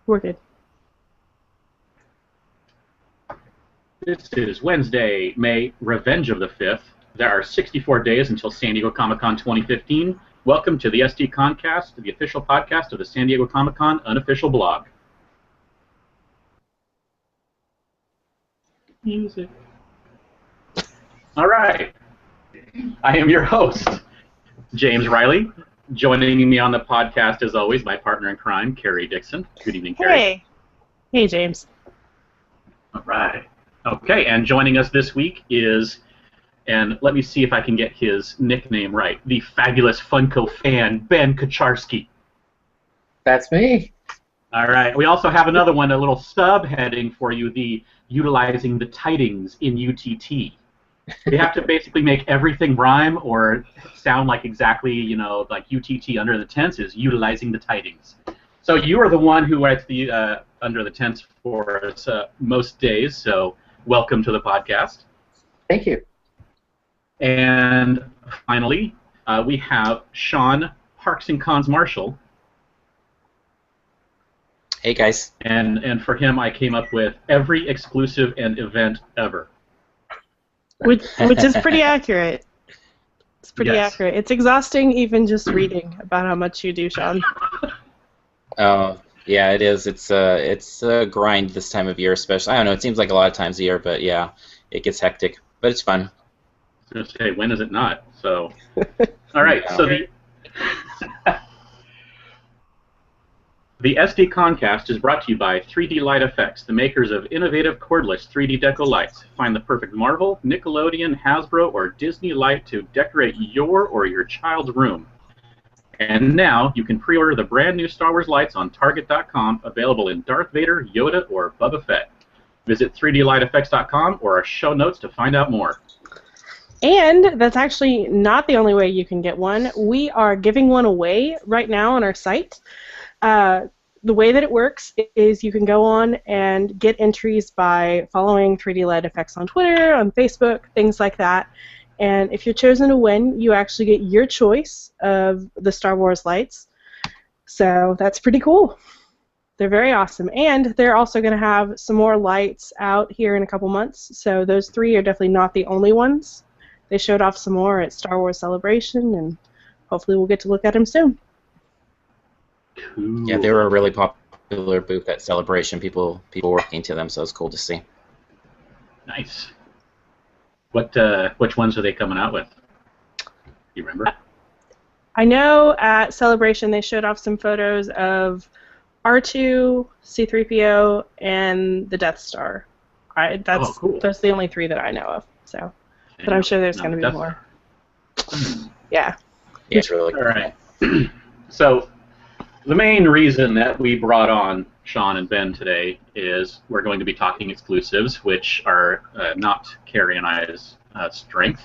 We're good. This is Wednesday, May Revenge of the 5th. There are 64 days until San Diego Comic-Con 2015. Welcome to the SDConCast, the official podcast of the San Diego Comic-Con unofficial blog. Music. All right. I am your host, James Riley. Joining me on the podcast, as always, my partner in crime, Carrie Dixon. Good evening, Carrie. Hey. Hey, James. All right. Okay, and joining us this week is, and let me see if I can get his nickname right, the fabulous Funko fan, Ben Kucharski. That's me. All right. We also have another one, a little subheading for you, the utilizing the tidings in UTT. We have to basically make everything rhyme or sound like exactly, like UTT under the tents is utilizing the tidings. So you are the one who writes the under the tents for us most days, so welcome to the podcast. Thank you. And finally, we have Sean Parks and Cons Marshall. Hey guys. And for him, I came up with every exclusive and event ever. Which is pretty accurate. It's pretty Yes. accurate. It's exhausting even just reading about how much you do, Sean. Yeah, it is. It's a grind this time of year, especially. I don't know. It seems like a lot of times a year, but yeah, it gets hectic. But it's fun. I was going to say, when is it not? So, all right. So the SDConCast is brought to you by 3D Light Effects, the makers of innovative cordless 3D deco lights. Find the perfect Marvel, Nickelodeon, Hasbro, or Disney light to decorate your or your child's room. And now you can pre-order the brand new Star Wars lights on Target.com, available in Darth Vader, Yoda, or Boba Fett. Visit 3dlighteffects.com or our show notes to find out more. And that's actually not the only way you can get one. We are giving one away right now on our site. The way that it works is you can go on and get entries by following 3D Light Effects on Twitter, on Facebook, things like that. And if you're chosen to win, you actually get your choice of the Star Wars lights. So that's pretty cool. They're very awesome. And they're also going to have some more lights out here in a couple months. So those 3 are definitely not the only ones. They showed off some more at Star Wars Celebration, and hopefully we'll get to look at them soon. Cool. Yeah, they were a really popular booth at Celebration. People working to them, so it's cool to see. Nice. Which ones are they coming out with? Do you remember? I know at Celebration they showed off some photos of R2, C-3PO, and the Death Star. Cool. That's the only 3 that I know of. So, but I'm sure there's going to be more. Yeah. Yeah, it's really cool. All right. So the main reason that we brought on Sean and Ben today is we're going to be talking exclusives, which are not Carrie and I's strength.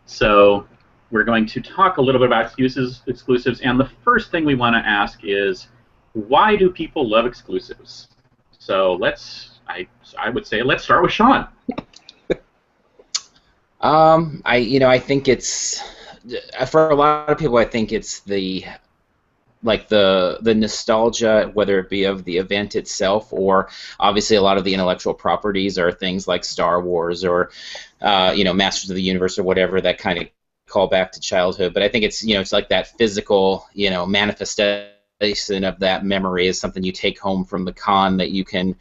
So we're going to talk a little bit about exclusives, and the first thing we want to ask is, why do people love exclusives? So I would say let's start with Sean. I think it's, for a lot of people, I think it's the nostalgia, whether it be of the event itself, or obviously a lot of the intellectual properties are things like Star Wars or Masters of the Universe or whatever that kind of call back to childhood. But I think it's it's like that physical manifestation of that memory is something you take home from the con that you can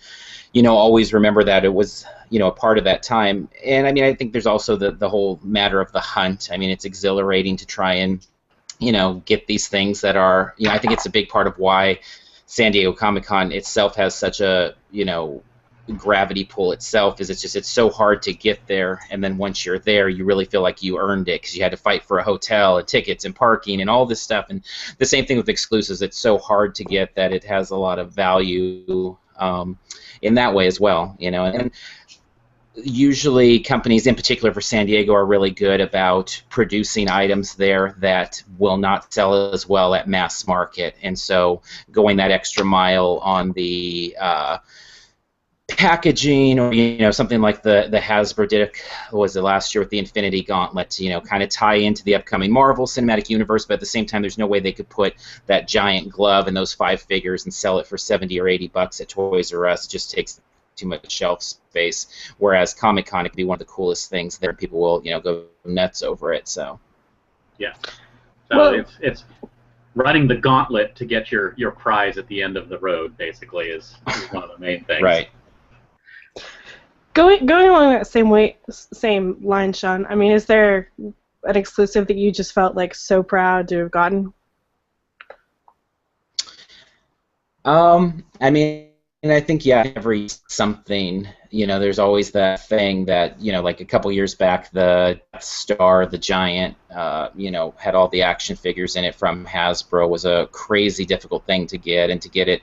always remember that it was a part of that time. And I mean, I think there's also the whole matter of the hunt. I mean, it's exhilarating to try and get these things that are, I think it's a big part of why San Diego Comic-Con itself has such a, gravity pull itself, is it's so hard to get there, and then once you're there, you really feel like you earned it because you had to fight for a hotel and tickets and parking and all this stuff. And the same thing with exclusives. It's so hard to get that it has a lot of value in that way as well, and usually companies, in particular for San Diego, are really good about producing items there that will not sell as well at mass market, and so going that extra mile on the packaging, or something like the Hasbro did was the last year with the Infinity Gauntlet to kind of tie into the upcoming Marvel Cinematic Universe, but at the same time there's no way they could put that giant glove and those 5 figures and sell it for $70 or $80 at Toys R Us. It just takes too much shelf space, whereas Comic-Con, it could be one of the coolest things there. People will go nuts over it. So yeah, so it's running the gauntlet to get your prize at the end of the road, basically, is one of the main things. Right. Going along that same line, Sean, I mean, is there an exclusive that you just felt like so proud to have gotten? I mean, and I think, every something, there's always that thing that, like a couple years back, the Death Star, the giant, had all the action figures in it from Hasbro, was a crazy difficult thing to get, and to get it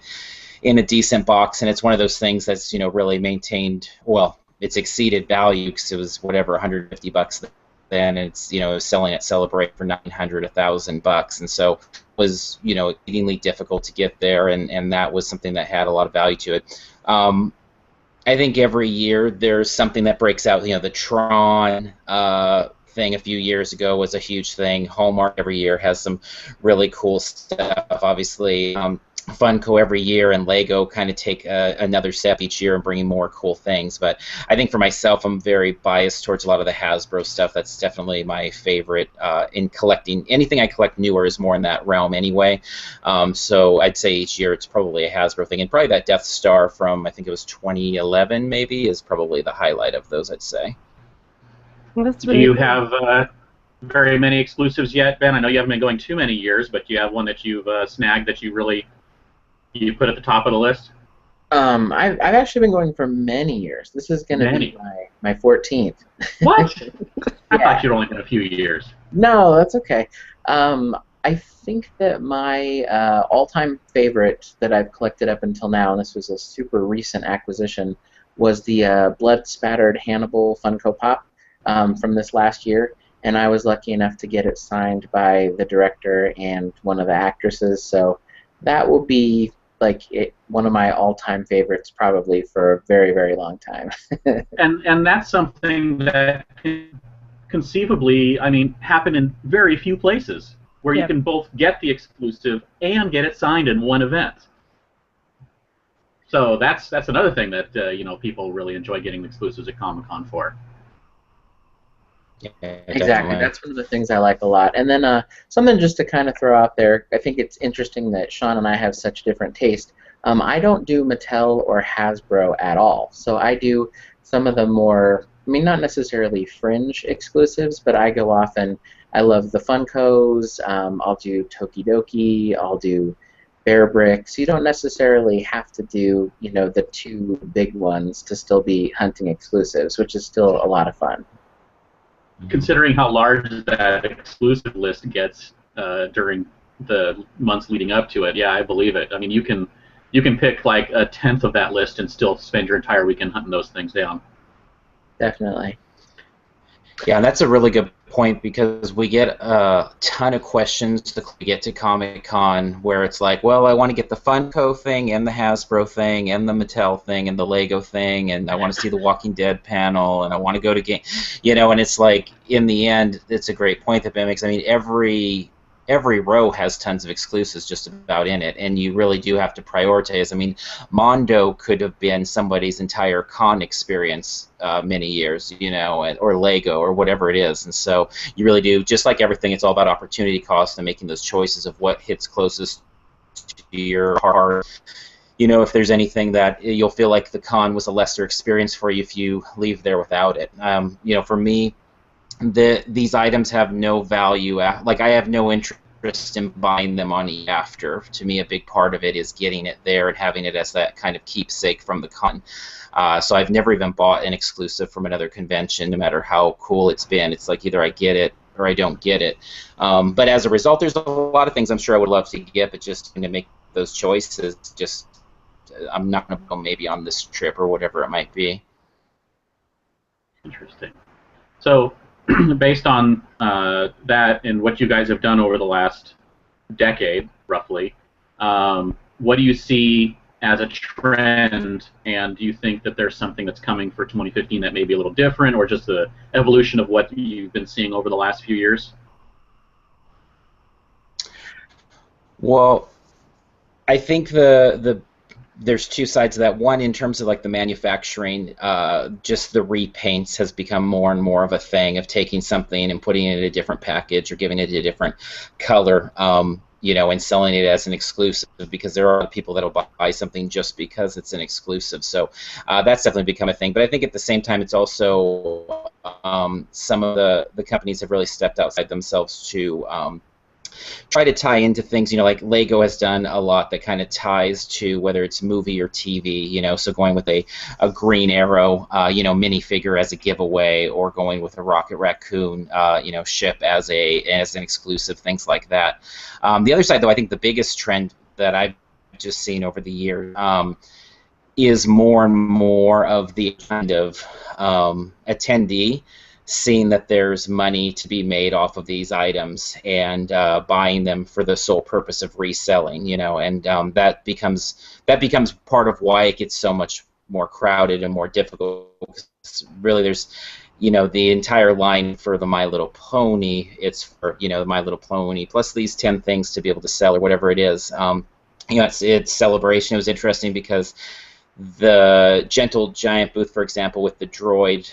in a decent box, and it's one of those things that's, really maintained, well, it's exceeded value because it was, whatever, $150 then, and it's, it was selling at Celebrate for $900, $1,000, and so was exceedingly difficult to get there, and that was something that had a lot of value to it. I think every year there's something that breaks out. The Tron thing a few years ago was a huge thing. Hallmark every year has some really cool stuff. Obviously, Funko every year, and Lego kind of take another step each year in bringing more cool things. But I think for myself, I'm very biased towards a lot of the Hasbro stuff. That's definitely my favorite in collecting. Anything I collect newer is more in that realm anyway. So I'd say each year it's probably a Hasbro thing. And probably that Death Star from, I think it was 2011 maybe, is probably the highlight of those, I'd say. Well, that's Do really you cool. have very many exclusives yet, Ben? I know you haven't been going too many years, but do you have one that you've snagged that you put at the top of the list? I've actually been going for many years. This is going to be my 14th. What? I Yeah. thought you were only in a few years. No, that's okay. I think that my all-time favorite that I've collected up until now, and this was a super recent acquisition, was the blood-spattered Hannibal Funko Pop from this last year. And I was lucky enough to get it signed by the director and one of the actresses, so that will be one of my all-time favorites probably for a very, very long time. And that's something that can conceivably, happen in very few places, where you can both get the exclusive and get it signed in one event. So that's another thing that people really enjoy getting exclusives at Comic-Con for. Yeah, Exactly. definitely. That's one of the things I like a lot. And then something just to kind of throw out there, I think it's interesting that Sean and I have such different taste. I don't do Mattel or Hasbro at all. So I do some of the more, not necessarily fringe exclusives, but I go off and I love the Funkos. I'll do Tokidoki. I'll do Bear Bricks. You don't necessarily have to do, the 2 big ones to still be hunting exclusives, which is still a lot of fun. Considering how large that exclusive list gets during the months leading up to it, yeah, I believe it. You can pick like a tenth of that list and still spend your entire weekend hunting those things down. Definitely. Yeah, and that's a really good point, because we get a ton of questions to get to Comic-Con where it's like, well, I want to get the Funko thing and the Hasbro thing and the Mattel thing and the Lego thing, and I want to see the Walking Dead panel, and I want to go to game, and it's like, in the end, it's a great point that Ben makes. Every row has tons of exclusives just about in it, and you really do have to prioritize. Mondo could have been somebody's entire con experience many years, or Lego or whatever it is, and so you really do, just like everything, it's all about opportunity cost and making those choices of what hits closest to your heart. If there's anything that you'll feel like the con was a lesser experience for you if you leave there without it. For me, these items have no value. I have no interest in buying them on after. To me, a big part of it is getting it there and having it as that kind of keepsake from the con. So I've never even bought an exclusive from another convention, no matter how cool it's been. It's like either I get it or I don't get it. But as a result, there's a lot of things I'm sure I would love to get, but just to make those choices, I'm not going to go maybe on this trip or whatever it might be. Interesting. So, based on that and what you guys have done over the last decade, roughly, what do you see as a trend, and do you think that there's something that's coming for 2015 that may be a little different, or just the evolution of what you've been seeing over the last few years? Well, I think there's two sides to that. One, in terms of like the manufacturing, just the repaints has become more and more of a thing of taking something and putting it in a different package or giving it a different color, and selling it as an exclusive, because there are people that'll buy something just because it's an exclusive. So that's definitely become a thing. But I think at the same time, it's also some of the companies have really stepped outside themselves to try to tie into things, like Lego has done a lot that kind of ties to whether it's movie or TV, so going with a Green Arrow, minifigure as a giveaway, or going with a Rocket Raccoon, ship as an exclusive, things like that. The other side, though, I think the biggest trend that I've just seen over the years is more and more of the kind of attendee seeing that there's money to be made off of these items and buying them for the sole purpose of reselling, and that becomes part of why it gets so much more crowded and more difficult. Really, there's the entire line for the My Little Pony. It's for the My Little Pony plus these 10 things to be able to sell, or whatever it is. It's Celebration. It was interesting because the Gentle Giant booth, for example, with the droid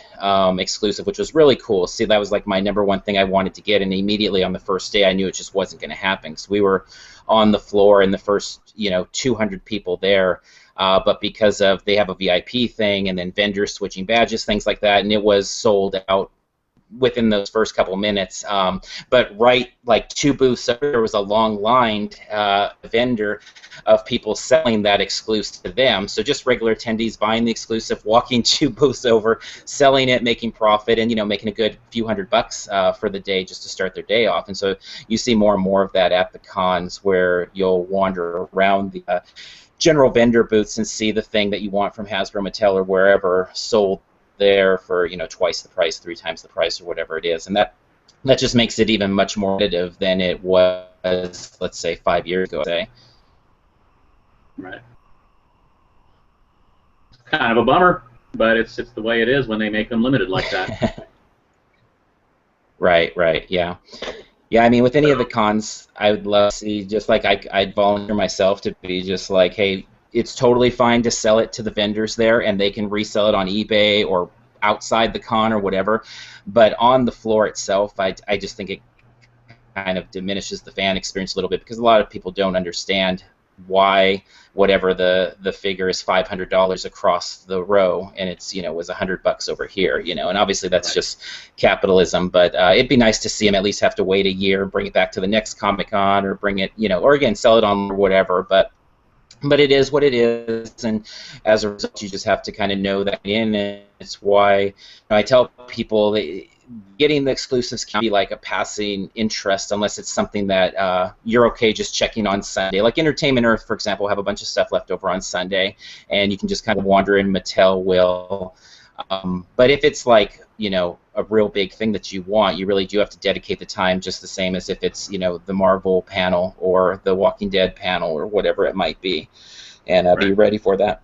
exclusive, which was really cool. See, that was like my #1 thing I wanted to get, and immediately on the first day I knew it just wasn't going to happen, because we were on the floor in the first 200 people there, but because of they have a VIP thing and then vendors switching badges, things like that, and it was sold out within those first couple minutes. But right, like 2 booths over, there was a long line vendor of people selling that exclusive to them. So just regular attendees buying the exclusive, walking 2 booths over, selling it, making profit, and making a good few $100 for the day just to start their day off. And so you see more and more of that at the cons, where you'll wander around the general vendor booths and see the thing that you want from Hasbro, Mattel, or wherever sold there for twice the price, 3 times the price, or whatever it is, and that just makes it even much more competitive than it was, let's say, 5 years ago. Right. It's kind of a bummer, but it's the way it is when they make them limited like that. Right, yeah. Yeah, I mean, with any of the cons, I would love to see, just like I'd volunteer myself to be just like, hey, it's totally fine to sell it to the vendors there, and they can resell it on eBay or outside the con or whatever. But on the floor itself, I just think it kind of diminishes the fan experience a little bit, because a lot of people don't understand why whatever the figure is $500 across the row, and it's was $100 over here, and obviously that's Right. just capitalism. But it'd be nice to see them at least have to wait a year and bring it back to the next Comic-Con, or bring it or again sell it on or whatever. But it is what it is, and as a result, you just have to kind of know that in. And it's why I tell people that getting the exclusives can be like a passing interest, unless it's something that you're okay just checking on Sunday. Like Entertainment Earth, for example, have a bunch of stuff left over on Sunday, and you can just kind of wander in. Mattel will. But if it's like a real big thing that you want, you really do have to dedicate the time, just the same as if it's the Marvel panel or the Walking Dead panel or whatever it might be, and be ready for that.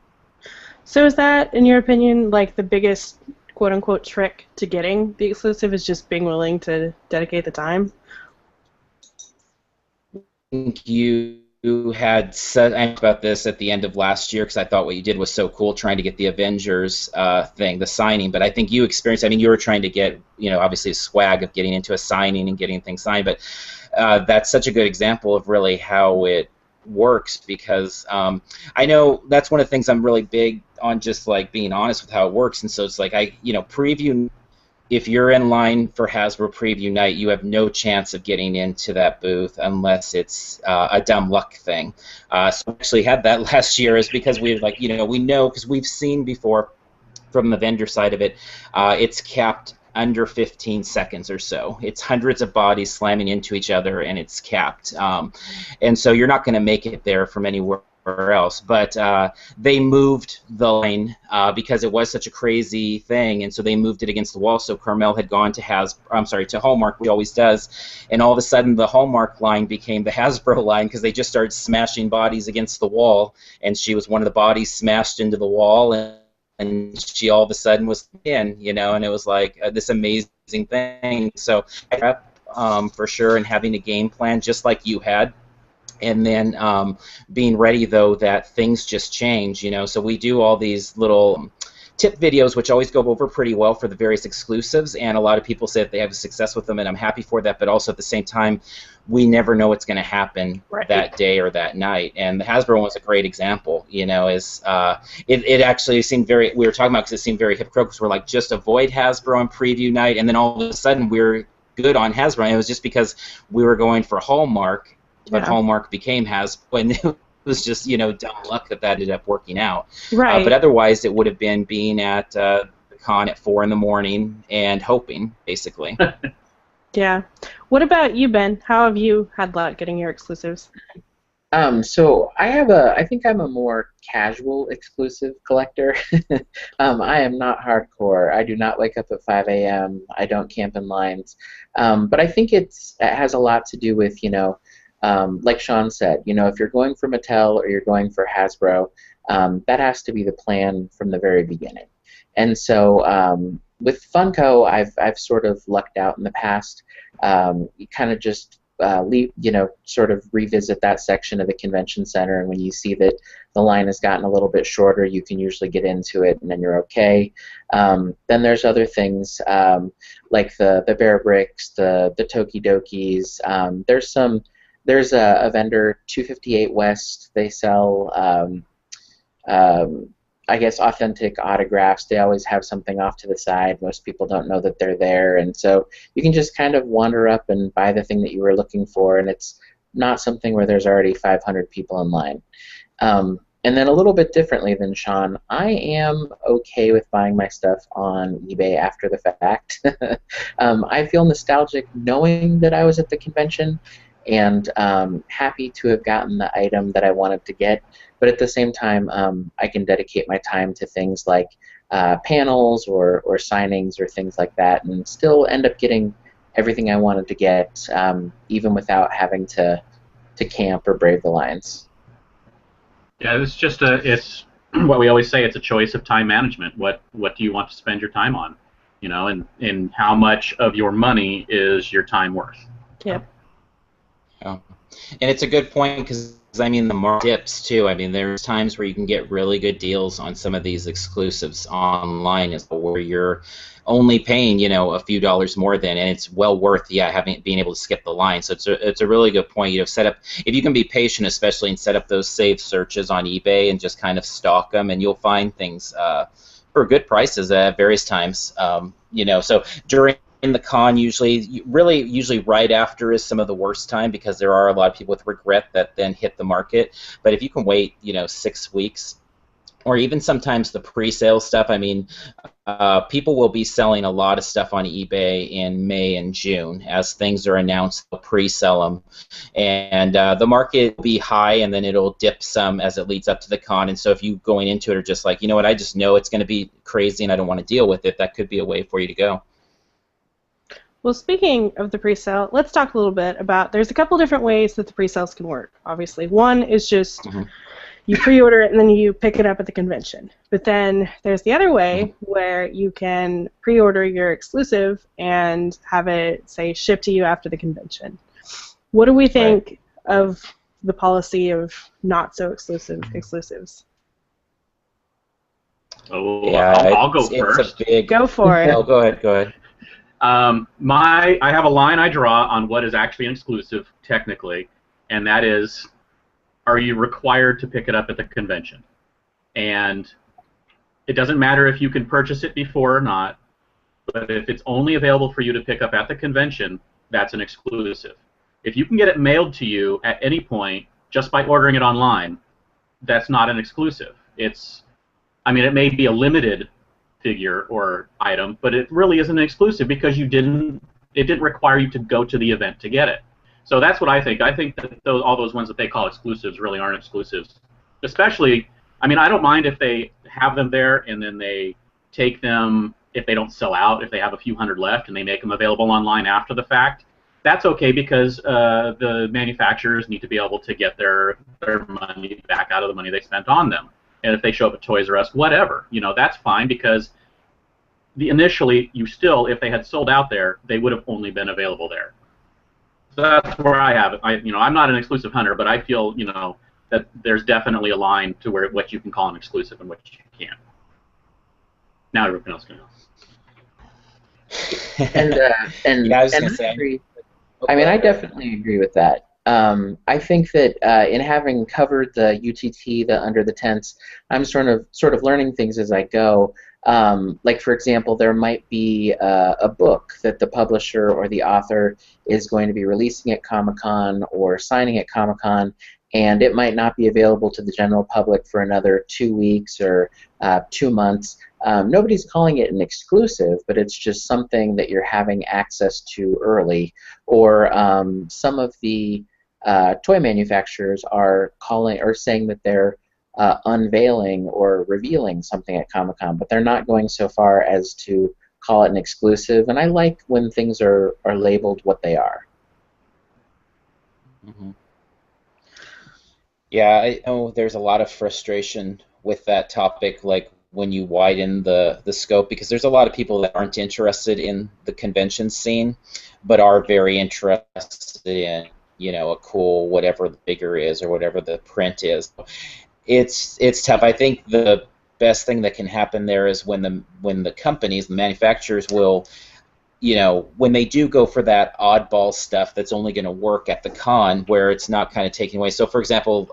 So is that, in your opinion, like the biggest quote-unquote trick to getting the exclusive, is just being willing to dedicate the time? I think you had said about this at the end of last year, because I thought what you did was so cool, trying to get the Avengers thing, the signing. But I think you experienced, you were trying to get, obviously a swag of getting into a signing and getting things signed. But that's such a good example of really how it works, because I know that's one of the things I'm really big on, just like being honest with how it works. And so it's like preview. If you're in line for Hasbro Preview Night, you have no chance of getting into that booth unless it's a dumb luck thing. So we actually had that last year, is because we we know, because we've seen before from the vendor side of it, it's capped under 15 seconds or so. It's hundreds of bodies slamming into each other, and it's capped. And so you're not going to make it there from anywhere anywhere else. But they moved the line because it was such a crazy thing, and so they moved it against the wall. So Carmel had gone to to Hallmark, which always does, and all of a sudden the Hallmark line became the Hasbro line because they just started smashing bodies against the wall, and she was one of the bodies smashed into the wall, and she all of a sudden was in, and it was like this amazing thing. So for sure, and having a game plan just like you had. And then being ready, though, that things just change, So we do all these little tip videos, which always go over pretty well for the various exclusives, and a lot of people say that they have success with them, and I'm happy for that. But also at the same time, we never know what's going to happen that day or that night. And the Hasbro one was a great example, it actually seemed we were talking about because it seemed very hypocritical, because we're like, just avoid Hasbro on preview night, and then all of a sudden we're good on Hasbro. And it was just because we were going for Hallmark, but Hallmark became Hasbro, and it was just, dumb luck that ended up working out. Right. But otherwise, it would have been being at the con at 4 in the morning and hoping, basically. Yeah. What about you, Ben? How have you had luck getting your exclusives? So I think I'm a more casual exclusive collector. I am not hardcore. I do not wake up at 5 a.m. I don't camp in lines. But I think it has a lot to do with, like Sean said, if you're going for Mattel or you're going for Hasbro, that has to be the plan from the very beginning. And so with Funko, I've sort of lucked out in the past. You kind of just sort of revisit that section of the convention center, and when you see that the line has gotten a little bit shorter, you can usually get into it, and then you're okay. Then there's other things like the Bear Bricks, the Tokidokis. There's a vendor, 258 West. They sell, I guess, authentic autographs. They always have something off to the side. Most people don't know that they're there, and so you can just kind of wander up and buy the thing that you were looking for, and it's not something where there's already 500 people in line. And then a little bit differently than Sean, I am okay with buying my stuff on eBay after the fact. I feel nostalgic knowing that I was at the convention, and happy to have gotten the item that I wanted to get. But at the same time, I can dedicate my time to things like panels or signings or things like that, and still end up getting everything I wanted to get, even without having to camp or brave the lines. Yeah, it's what we always say. It's a choice of time management. What do you want to spend your time on? And how much of your money is your time worth? Yep. Yeah. And it's a good point because, the market dips too. There's times where you can get really good deals on some of these exclusives online, where you're only paying, a few dollars more than, and it's well worth, being able to skip the line. So it's a really good point. Set up, if you can be patient, especially, and set up those saved searches on eBay and just kind of stalk them, and you'll find things for good prices at various times. So during the con, usually right after is some of the worst time, because there are a lot of people with regret that then hit the market. But if you can wait, 6 weeks, or even sometimes the pre-sale stuff, people will be selling a lot of stuff on eBay in May and June. As things are announced, they'll pre-sell them. And the market will be high, and then it'll dip some as it leads up to the con. And so if you going into it are just like, I just know it's going to be crazy and I don't want to deal with it, that could be a way for you to go. Well, speaking of the pre-sale, let's talk a little bit about, there's a couple different ways that the pre-sales can work, obviously. One is just you pre-order it and then you pick it up at the convention. But then there's the other way where you can pre-order your exclusive and have it, say, shipped to you after the convention. What do we think of the policy of not so exclusives? Oh, yeah, I'll go first. Go for it. No, go ahead. I have a line I draw on what is actually an exclusive, technically, and that is, are you required to pick it up at the convention? And it doesn't matter if you can purchase it before or not, but if it's only available for you to pick up at the convention, that's an exclusive. If you can get it mailed to you at any point just by ordering it online, that's not an exclusive. It may be a limited figure or item, but it really isn't an exclusive because it didn't require you to go to the event to get it. So that's what I think. I think that all those ones that they call exclusives really aren't exclusives especially, I mean, I don't mind if they have them there and then they take them, if they don't sell out, if they have a few hundred left and they make them available online after the fact. That's okay because the manufacturers need to be able to get their money back out of the money they spent on them. And if they show up at Toys R Us, whatever, that's fine because initially, you still, if they had sold out there, they would have only been available there. So that's where I have it. I'm not an exclusive hunter, but I feel, that there's definitely a line to where what you can call an exclusive and what you can't. Now everyone else can know. And yeah, I was and gonna say. I agree. I mean, I definitely agree with that. I think that in having covered the UTT, the Under the Tents, I'm sort of learning things as I go. Like, for example, there might be a book that the publisher or the author is going to be releasing at Comic-Con or signing at Comic-Con, and it might not be available to the general public for another 2 weeks or 2 months. Nobody's calling it an exclusive, but it's just something that you're having access to early. Or some of the toy manufacturers are calling or saying that they're unveiling or revealing something at Comic-Con, but they're not going so far as to call it an exclusive. And I like when things are labeled what they are. Mm-hmm. Yeah, I know there's a lot of frustration with that topic, like when you widen the scope, because there's a lot of people that aren't interested in the convention scene, but are very interested in, a cool whatever the figure is or whatever the print is. It's tough. I think the best thing that can happen there is when the companies, the manufacturers will, when they do go for that oddball stuff that's only going to work at the con, where it's not kind of taking away. So, for example,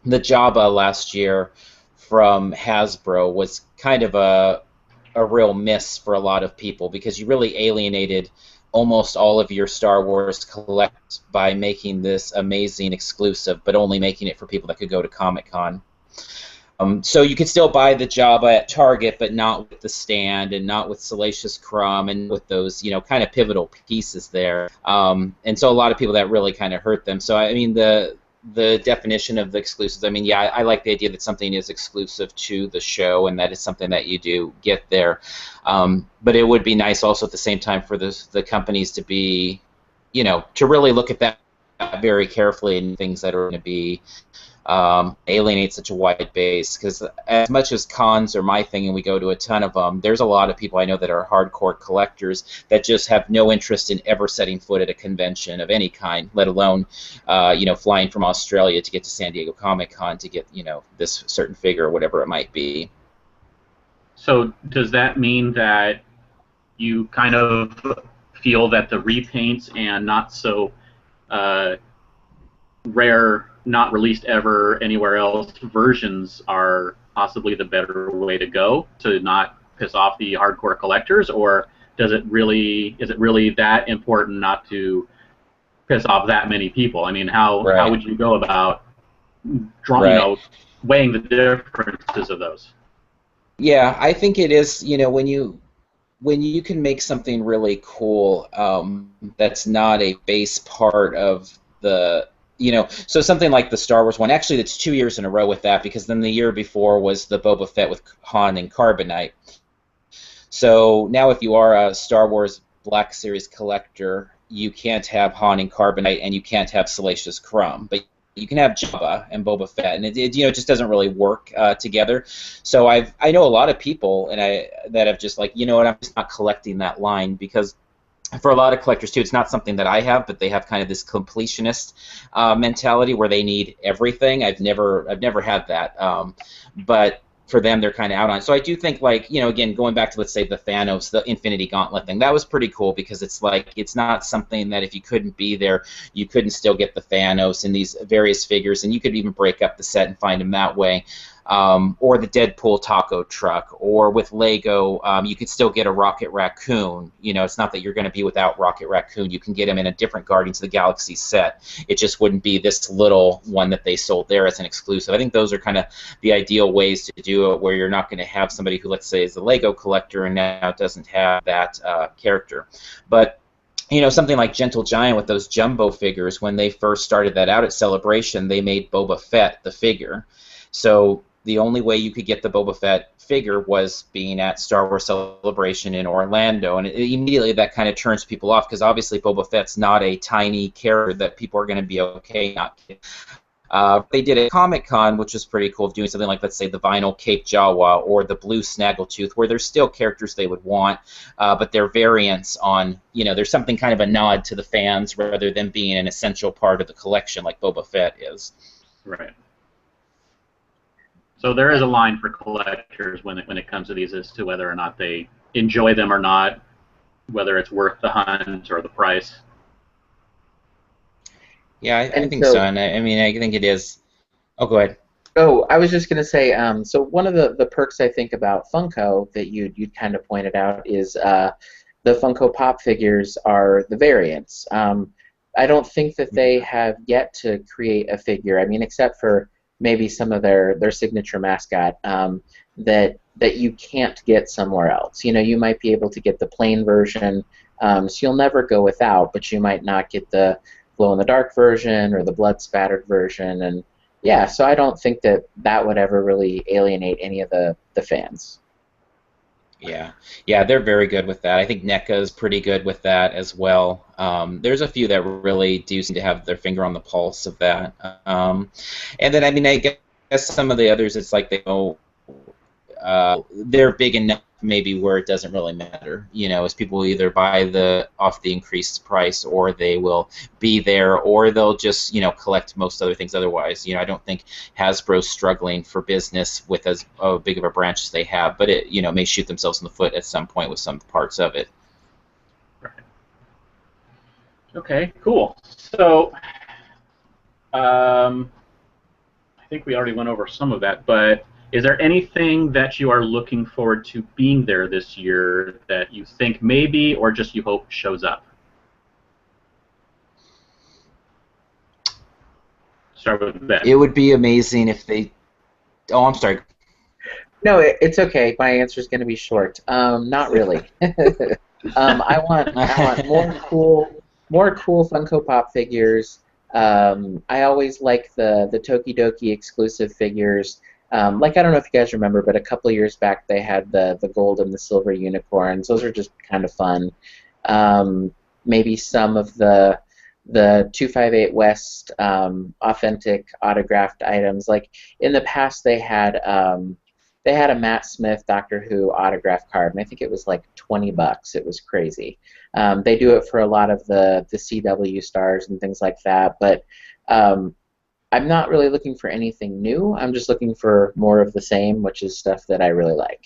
the Jabba last year from Hasbro was kind of a real miss for a lot of people because you really alienated almost all of your Star Wars collect by making this amazing exclusive, but only making it for people that could go to Comic-Con. So you could still buy the Jabba at Target, but not with the stand and not with Salacious Crumb and with those, kind of pivotal pieces there. And so a lot of people that really kind of hurt them. So I mean, the definition of the exclusives, I mean, yeah, I like the idea that something is exclusive to the show and that it's something that you do get there. But it would be nice also at the same time for the companies to be, to really look at that very carefully and things that are going to be alienate such a wide base, because as much as cons are my thing and we go to a ton of them, there's a lot of people I know that are hardcore collectors that just have no interest in ever setting foot at a convention of any kind, let alone flying from Australia to get to San Diego Comic-Con to get this certain figure or whatever it might be. So does that mean that you kind of feel that the repaints and not so rare, not released ever anywhere else versions are possibly the better way to go to not piss off the hardcore collectors, or is it really that important not to piss off that many people? I mean, how would you go about weighing the differences of those? Yeah, I think it is, when you can make something really cool that's not a base part of the so something like the Star Wars one, actually that's 2 years in a row with that, because then the year before was the Boba Fett with Han and Carbonite. So now if you are a Star Wars Black Series collector, you can't have Han and Carbonite and you can't have Salacious Crumb, but you can have Jabba and Boba Fett, and it just doesn't really work together. So I know a lot of people that have just like, I'm just not collecting that line, because for a lot of collectors too, it's not something that I have, but they have kind of this completionist mentality where they need everything. I've never had that, but for them, they're kind of out on it. So I do think, like, again, going back to, let's say, the Thanos, the Infinity Gauntlet thing, that was pretty cool, because it's like, it's not something that if you couldn't be there, you couldn't still get the Thanos and these various figures, and you could even break up the set and find them that way. Or the Deadpool taco truck, or with Lego, you could still get a Rocket Raccoon. It's not that you're going to be without Rocket Raccoon. You can get him in a different Guardians of the Galaxy set. It just wouldn't be this little one that they sold there as an exclusive. I think those are kind of the ideal ways to do it, where you're not going to have somebody who, let's say, is a Lego collector and now doesn't have that character. But something like Gentle Giant with those jumbo figures, when they first started that out at Celebration, they made Boba Fett the figure. So the only way you could get the Boba Fett figure was being at Star Wars Celebration in Orlando, and immediately that kind of turns people off, because obviously Boba Fett's not a tiny character that people are going to be okay not getting. They did a Comic-Con, which was pretty cool, of doing something like, let's say, the vinyl Cape Jawa or the blue Snaggletooth, where there's still characters they would want, but they're variants on, there's something kind of a nod to the fans rather than being an essential part of the collection like Boba Fett is. Right. So there is a line for collectors when it comes to these as to whether or not they enjoy them or not, whether it's worth the hunt or the price. Yeah, I think so, and I think it is. Oh, go ahead. Oh, I was just going to say, so one of the perks I think about Funko that you'd kind of pointed out is the Funko Pop figures are the variants. I don't think that they have yet to create a figure, except for maybe some of their signature mascot, that you can't get somewhere else. You might be able to get the plain version, so you'll never go without, but you might not get the glow-in-the-dark version or the blood-spattered version, and yeah, so I don't think that would ever really alienate any of the fans. Yeah, they're very good with that. I think NECA is pretty good with that as well. There's a few that really do seem to have their finger on the pulse of that. And then, I guess some of the others, it's like they know they're big enough maybe where it doesn't really matter. As people will either buy off the increased price, or they will be there, or they'll just collect most other things otherwise. I don't think Hasbro's struggling for business with as big of a branch as they have, but it may shoot themselves in the foot at some point with some parts of it. Right. Okay, cool. So I think we already went over some of that, but is there anything that you are looking forward to being there this year that you think maybe, or just you hope shows up? Start with Ben. It would be amazing if they... Oh, I'm sorry. No, it's okay. My answer is going to be short. Not really. I want more cool Funko Pop figures. I always like the Tokidoki exclusive figures. I don't know if you guys remember, but a couple of years back they had the gold and the silver unicorns. Those are just kind of fun. Maybe some of the 258 West authentic autographed items. Like in the past, they had a Matt Smith Doctor Who autograph card, and I think it was like $20. It was crazy. They do it for a lot of the CW stars and things like that, but I'm not really looking for anything new. I'm just looking for more of the same, which is stuff that I really like.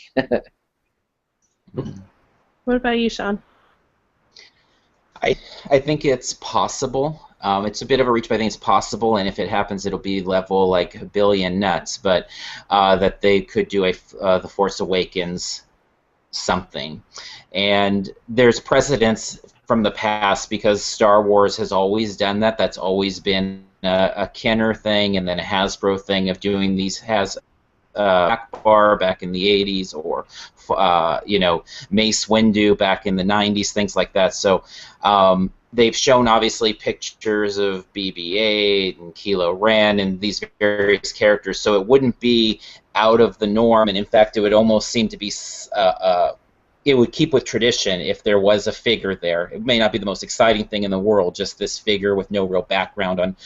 What about you, Sean? I think it's possible. It's a bit of a reach, but I think it's possible, and if it happens, it'll be level like billion nuts. But that they could do the Force Awakens something, and there's precedents from the past because Star Wars has always done that. That's always been a Kenner thing, and then a Hasbro thing of doing these Akbar back in the 80s, or Mace Windu back in the 90s, things like that. So they've shown obviously pictures of BB-8 and Kylo Ren and these various characters, so it wouldn't be out of the norm, and in fact it would almost seem to be it would keep with tradition if there was a figure there. It may not be the most exciting thing in the world, just this figure with no real background on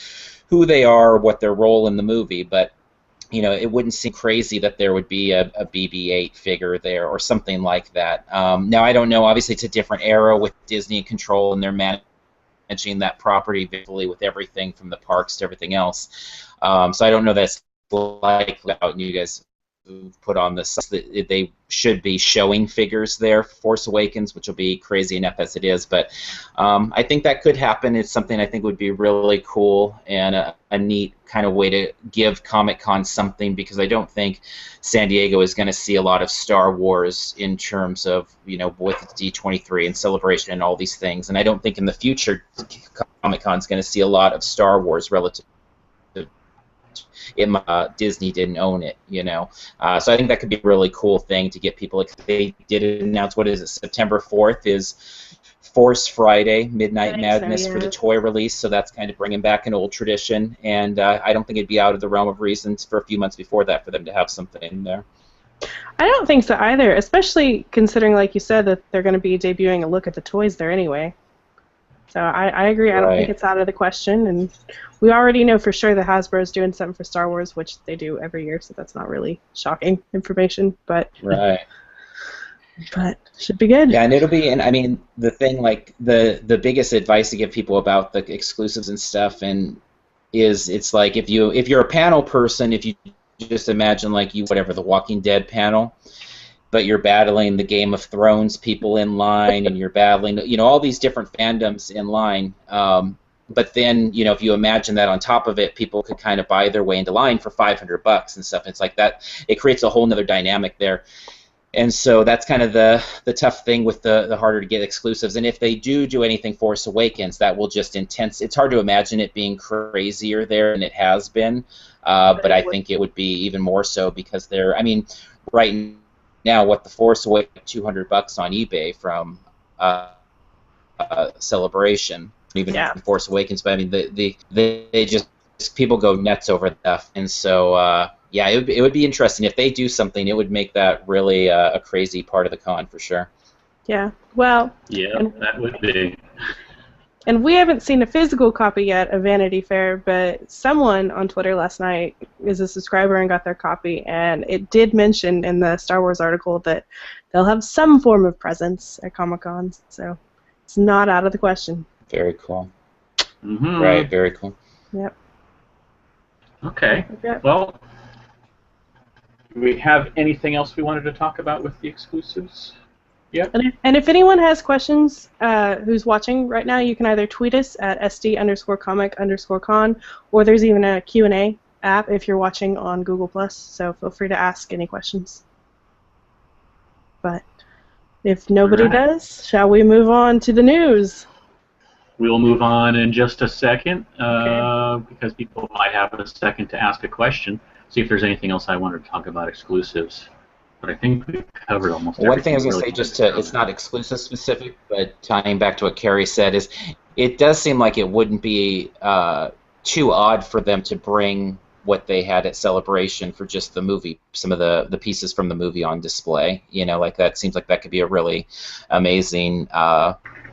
who they are or what their role in the movie, but it wouldn't seem crazy that there would be a BB-8 figure there or something like that. Now, I don't know. Obviously, it's a different era with Disney in control, and they're managing that property visually with everything from the parks to everything else. So I don't know that's likely out, and you guys put on this that they should be showing figures there for Force Awakens, which will be crazy enough as it is, but I think that could happen. It's something I think would be really cool and a neat kind of way to give Comic-Con something, because I don't think San Diego is going to see a lot of Star Wars in terms of, with D23 and Celebration and all these things, and I don't think in the future Comic-Con is going to see a lot of Star Wars relative Disney didn't own it, so I think that could be a really cool thing to get people. They did announce, what is it, September 4th is Force Friday, Midnight I think Madness so, for the yeah. toy release, so that's kind of bringing back an old tradition, and I don't think it'd be out of the realm of reasons for a few months before that for them to have something in there. I don't think so either, especially considering, like you said, that they're going to be debuting a look at the toys there anyway. So I agree. I don't think Right. it's out of the question, and we already know for sure that Hasbro's doing something for Star Wars, which they do every year, so that's not really shocking information, but Right. should be good. Yeah, and it'll be, and I mean, the thing, like, the biggest advice to give people about the exclusives and stuff, and is it's like if you're a panel person, if you just imagine like whatever, the Walking Dead panel, but you're battling the Game of Thrones people in line, and you're battling, all these different fandoms in line. But then, if you imagine that on top of it, people could kind of buy their way into line for $500 and stuff. It's like that. It creates a whole nother dynamic there. And so that's kind of the tough thing with the harder to get exclusives. And if they do anything Force Awakens, that will just intense. It's hard to imagine it being crazier there than it has been. But I think it would be even more so because right now, what the Force Awakens, $200 on eBay from Celebration, even Force Awakens. But I mean, they just people go nuts over stuff, and so it would be interesting if they do something. It would make that really a crazy part of the con for sure. Yeah. Well. Yeah, that would be. And we haven't seen a physical copy yet of Vanity Fair, but someone on Twitter last night is a subscriber and got their copy, and it did mention in the Star Wars article that they'll have some form of presence at Comic-Con, so it's not out of the question. Very cool. Mm-hmm. Right, very cool. Yep. Okay. Well, do we have anything else we wanted to talk about with the exclusives? Yep. And if anyone has questions who's watching right now, you can either tweet us at SD_comic_con, or there's even a Q&A app if you're watching on Google+, so feel free to ask any questions. But if nobody does, shall we move on to the news? We'll move on in just a second Okay. because people might have a second to ask a question, see if there's anything else I wanted to talk about exclusives. But I think we covered almost everything. One thing I was going to say, it's not exclusive specific, but tying back to what Carrie said, is it does seem like it wouldn't be too odd for them to bring what they had at Celebration for just the movie, some of the pieces from the movie on display. Like that seems like that could be a really amazing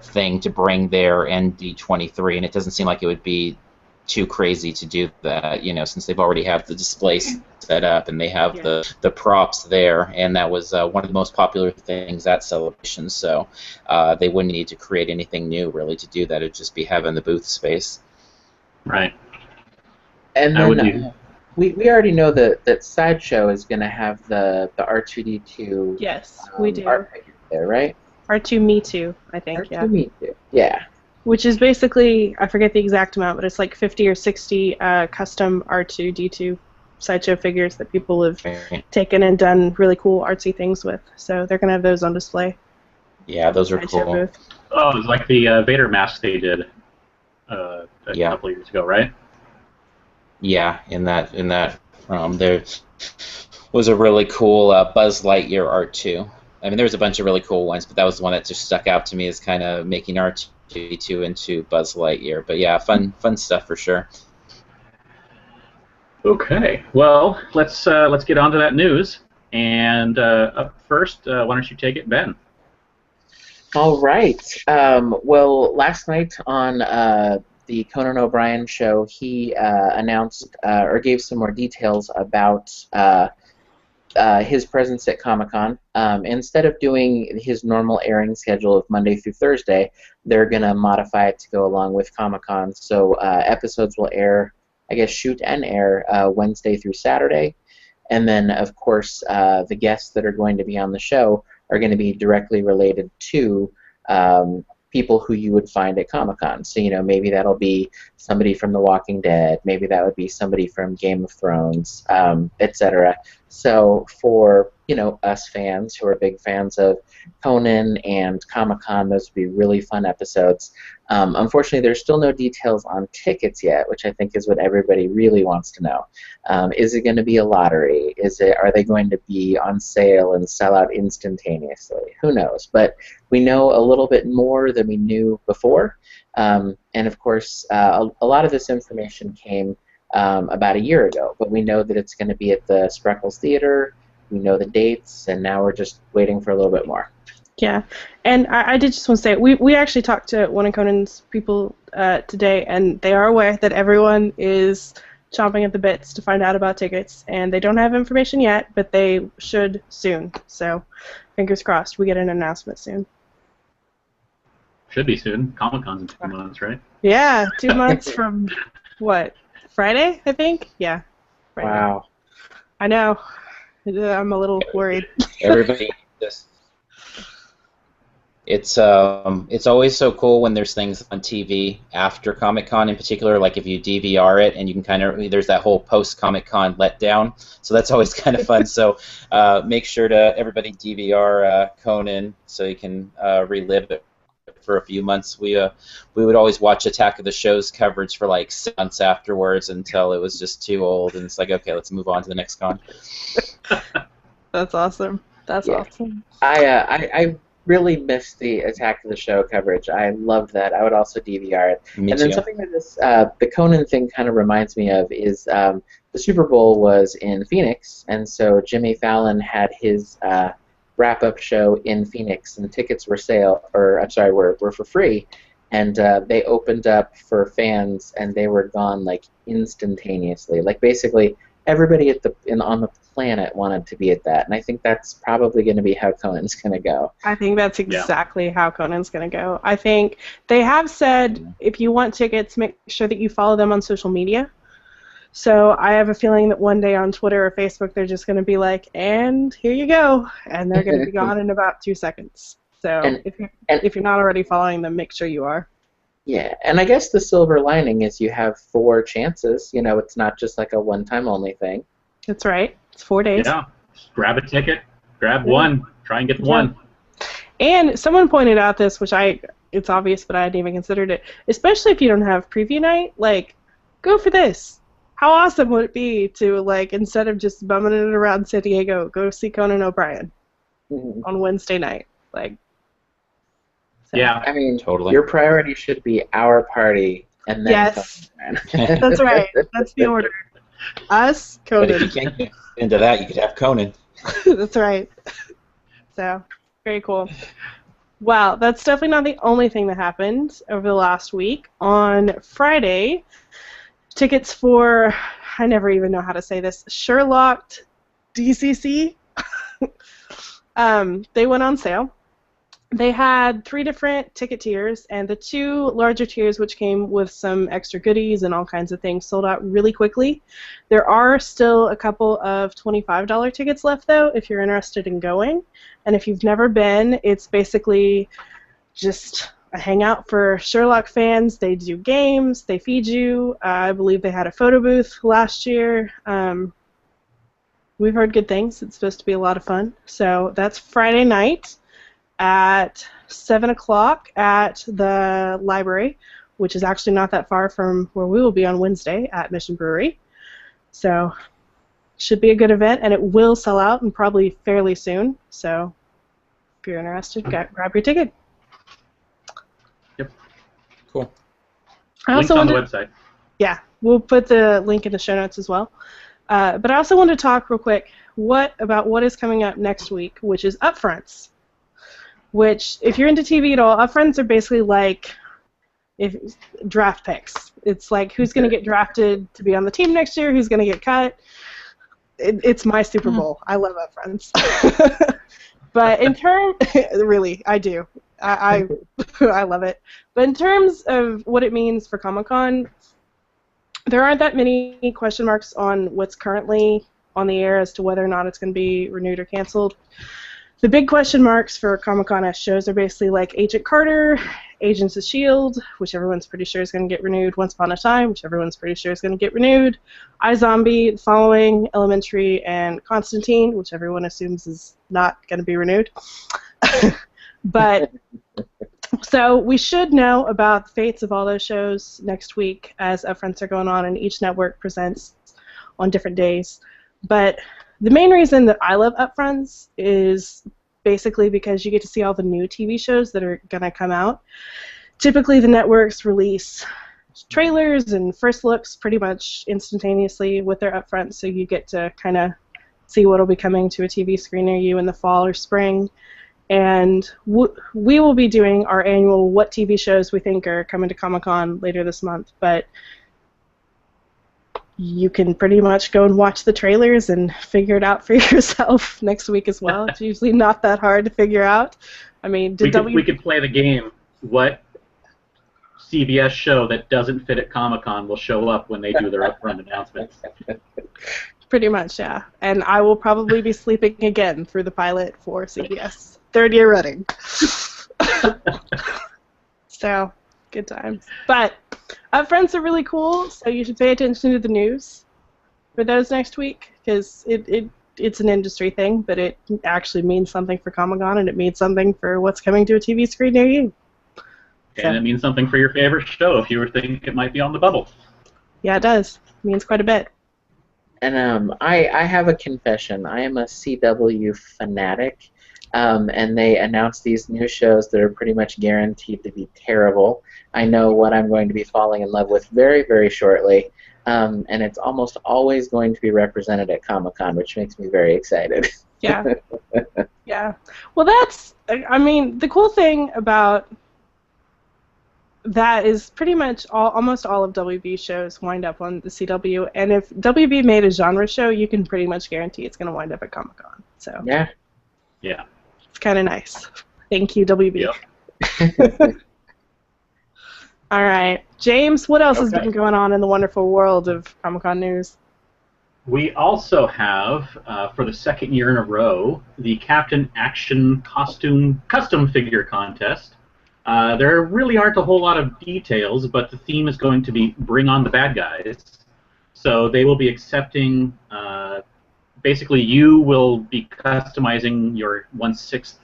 thing to bring there in D23, and it doesn't seem like it would be too crazy to do that, since they've already have the display set up and they have the props there, and that was one of the most popular things at Celebration, so they wouldn't need to create anything new really to do that. It'd just be having the booth space. Right. And then we already know that Sideshow is going to have the R2-D2 Yes, we do. art figure there, right? R2 Me Too, I think, R2 Me Too, yeah. Which is basically, I forget the exact amount, but it's like 50 or 60 custom R2-D2 Sideshow figures that people have taken and done really cool artsy things with. So they're going to have those on display. Yeah, those are Sideshow cool. booth. Oh, it's like the Vader mask they did a couple of years ago, right? Yeah, in that there was a really cool Buzz Lightyear R2. I mean, there was a bunch of really cool ones, but that was the one that just stuck out to me as kind of making R2-D2 into Buzz Lightyear. But yeah, fun stuff for sure. Okay, well, let's get on to that news. And up first, why don't you take it, Ben? All right. Well, last night on the Conan O'Brien show, he announced or gave some more details about his presence at Comic-Con. Instead of doing his normal airing schedule of Monday through Thursday, they're going to modify it to go along with Comic-Con. So episodes will shoot and air Wednesday through Saturday. And then, of course, the guests that are going to be on the show are going to be directly related to people who you would find at Comic-Con. So, maybe that'll be somebody from The Walking Dead. Maybe that would be somebody from Game of Thrones, etc. So for us fans who are big fans of Conan and Comic-Con, those would be really fun episodes. Unfortunately, there's still no details on tickets yet, which I think is what everybody really wants to know. Is it going to be a lottery? Are they going to be on sale and sell out instantaneously? Who knows? But we know a little bit more than we knew before. And of course, a lot of this information came about a year ago, but we know that it's going to be at the Spreckles Theater. We know the dates, and now we're just waiting for a little bit more. Yeah, and I did just want to say, we actually talked to one of Conan's people today, and they are aware that everyone is chomping at the bits to find out about tickets, and they don't have information yet, but they should soon. So, fingers crossed, we get an announcement soon. Should be soon. Comic-Con's in 2 months, right? Yeah, 2 months from, what, Friday, I think? Yeah. Friday. Wow. I know. I'm a little worried. Everybody just... It's always so cool when there's things on TV after Comic-Con in particular, like if you DVR it and you can there's that whole post-Comic-Con letdown, so that's always kind of fun. So make sure to everybody DVR Conan so you can relive it for a few months. We would always watch Attack of the Show's coverage for like 6 months afterwards until it was just too old, and it's like, okay, let's move on to the next con. That's awesome. That's awesome. I really missed the Attack of the Show coverage. I loved that. I would also DVR it. Me and then too. something that the Conan thing kind of reminds me of is the Super Bowl was in Phoenix, and so Jimmy Fallon had his wrap-up show in Phoenix, and tickets were were for free, and they opened up for fans, and they were gone like instantaneously. Like basically everybody on the planet wanted to be at that, and I think that's probably going to be how Conan's going to go. I think that's exactly how Conan's going to go. I think they have said if you want tickets, make sure that you follow them on social media. So I have a feeling that one day on Twitter or Facebook they're just going to be like, and here you go, and they're going to be gone in about 2 seconds. So if you're not already following them, make sure you are. Yeah, and I guess the silver lining is you have 4 chances. It's not just like a one-time only thing. That's right. It's 4 days. Yeah. Just grab a ticket. Grab one. Try and get the one. And someone pointed out this, which it's obvious, but I hadn't even considered it. Especially if you don't have preview night, like, go for this. How awesome would it be to, like, instead of just bumming it around San Diego, go see Conan O'Brien on Wednesday night? Like, so. Yeah. I mean, totally. Your priority should be our party, and then yes, that's right. That's the order. Us, Conan. But if you can't get into that, you could have Conan. That's right. So, very cool. Wow, that's definitely not the only thing that happened over the last week. On Friday, tickets for, I never even know how to say this, Sherlock DCC, they went on sale. They had 3 different ticket tiers, and the 2 larger tiers, which came with some extra goodies and all kinds of things, sold out really quickly. There are still a couple of $25 tickets left, though, if you're interested in going. And if you've never been, it's basically just a hangout for Sherlock fans. They do games, they feed you. I believe they had a photo booth last year. We've heard good things. It's supposed to be a lot of fun. So that's Friday night at 7 o'clock at the library, which is actually not that far from where we will be on Wednesday at Mission Brewery. So should be a good event, and it will sell out and probably fairly soon. So if you're interested, grab your ticket. Yep. Cool. Link's on the website. Yeah, we'll put the link in the show notes as well. But I also wanted to talk real quick about what is coming up next week, which is Upfronts. Which, if you're into TV at all, Upfronts are basically like draft picks. It's like who's going to get drafted to be on the team next year, who's going to get cut. It's my Super Bowl. I love Upfronts. But in terms, really, I do. I love it. But in terms of what it means for Comic-Con, there aren't that many question marks on what's currently on the air as to whether or not it's going to be renewed or canceled. the big question marks for Comic-Con shows are basically like Agent Carter, Agents of S.H.I.E.L.D., which everyone's pretty sure is going to get renewed, Once Upon a Time, which everyone's pretty sure is going to get renewed, iZombie, The Following, Elementary, and Constantine, which everyone assumes is not going to be renewed. But, so we should know about the fates of all those shows next week as upfronts are going on, and each network presents on different days. But the main reason that I love upfronts is basically because you get to see all the new TV shows that are going to come out. Typically, the networks release trailers and first looks pretty much instantaneously with their upfronts, so you get to kind of see what will be coming to a TV screen near you in the fall or spring. And we will be doing our annual What TV Shows We Think Are Coming to Comic-Con later this month, but you can pretty much go and watch the trailers and figure it out for yourself next week as well. It's usually not that hard to figure out. I mean, we could play the game. What CBS show that doesn't fit at Comic-Con will show up when they do their upfront announcements? Pretty much, yeah. And I will probably be sleeping again through the pilot for CBS. Third year running. So, good times. But upfronts are really cool, so you should pay attention to the news for those next week, because it's an industry thing, but it actually means something for Comic-Con, and it means something for what's coming to a TV screen near you. And it means something for your favorite show if you were thinking it might be on the bubble. Yeah, it does. It means quite a bit. And I have a confession. I am a CW fanatic, and they announced these new shows that are pretty much guaranteed to be terrible. I know what I'm going to be falling in love with very, very shortly, and it's almost always going to be represented at Comic-Con, which makes me very excited. Yeah. Yeah. Well, I mean, the cool thing about that is pretty much almost all of WB shows wind up on the CW, and if WB made a genre show, you can pretty much guarantee it's going to wind up at Comic-Con. So yeah. Yeah. It's kind of nice. Thank you, WB. Yep. All right. James, what else has been going on in the wonderful world of Comic-Con news? We also have, for the second year in a row, the Captain Action Custom Figure Contest. There really aren't a whole lot of details, but the theme is going to be Bring on the Bad Guys. So they will be accepting, basically you will be customizing your 1/6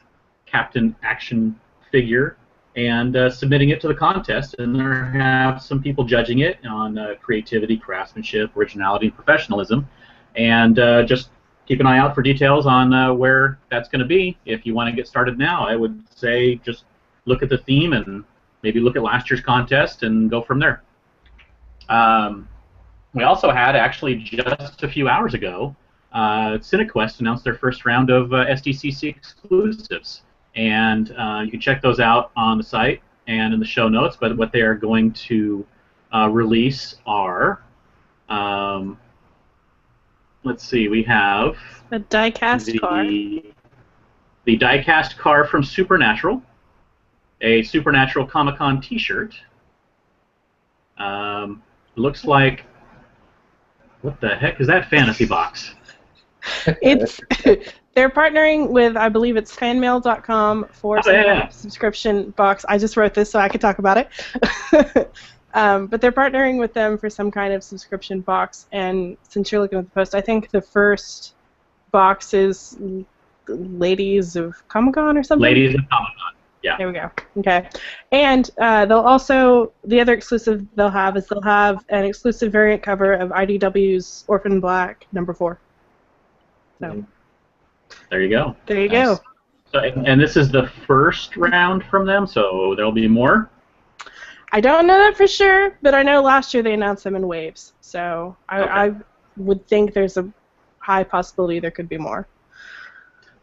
Captain Action figure and submitting it to the contest, and there have some people judging it on creativity, craftsmanship, originality, and professionalism. And just keep an eye out for details on where that's going to be. If you want to get started now, I would say just look at the theme and maybe look at last year's contest and go from there. We also had, actually just a few hours ago, CineQuest announced their first round of SDCC exclusives. And you can check those out on the site and in the show notes, but what they are going to release are, let's see, we have a die-cast car. The die-cast car from Supernatural, a Supernatural Comic-Con t-shirt. Looks like, what the heck is that fantasy box? It's they're partnering with, I believe it's fanmail.com for some subscription box. I just wrote this so I could talk about it. But they're partnering with them for some kind of subscription box, and since you're looking at the post, I think the first box is Ladies of Comic-Con or something? Ladies of Comic-Con, yeah. There we go. Okay. And they'll also, the other exclusive they'll have an exclusive variant cover of IDW's Orphan Black #4. So. There you go. There you go. So, and this is the first round from them, so there'll be more? I don't know that for sure, but I know last year they announced them in waves, so I would think there's a high possibility there could be more.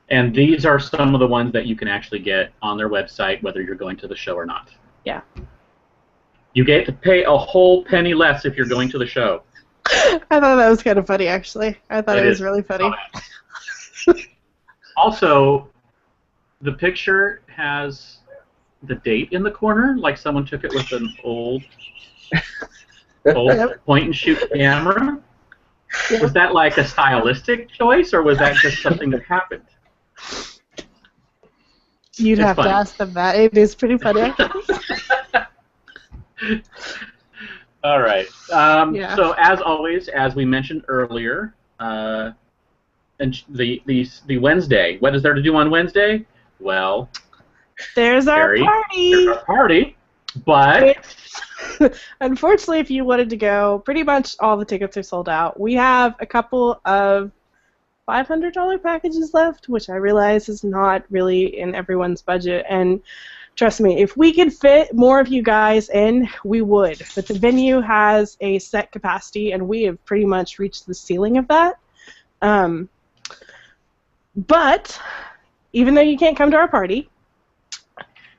And these are some of the ones that you can actually get on their website, whether you're going to the show or not. Yeah. You get to pay a whole penny less if you're going to the show. I thought that was kind of funny, actually. I thought it was really funny. Also, the picture has the date in the corner, like someone took it with an old point-and-shoot camera. Yeah. Was that like a stylistic choice, or was that just something that happened? You'd It's have funny. to ask them that. It is pretty funny. All right. Yeah. So as always, as we mentioned earlier, and the Wednesday. What is there to do on Wednesday? Well, There's our Carrie, party. there's our party, but Unfortunately, if you wanted to go, pretty much all the tickets are sold out. We have a couple of $500 packages left, which I realize is not really in everyone's budget. And trust me, if we could fit more of you guys in, we would. But the venue has a set capacity, and we have pretty much reached the ceiling of that. But even though you can't come to our party,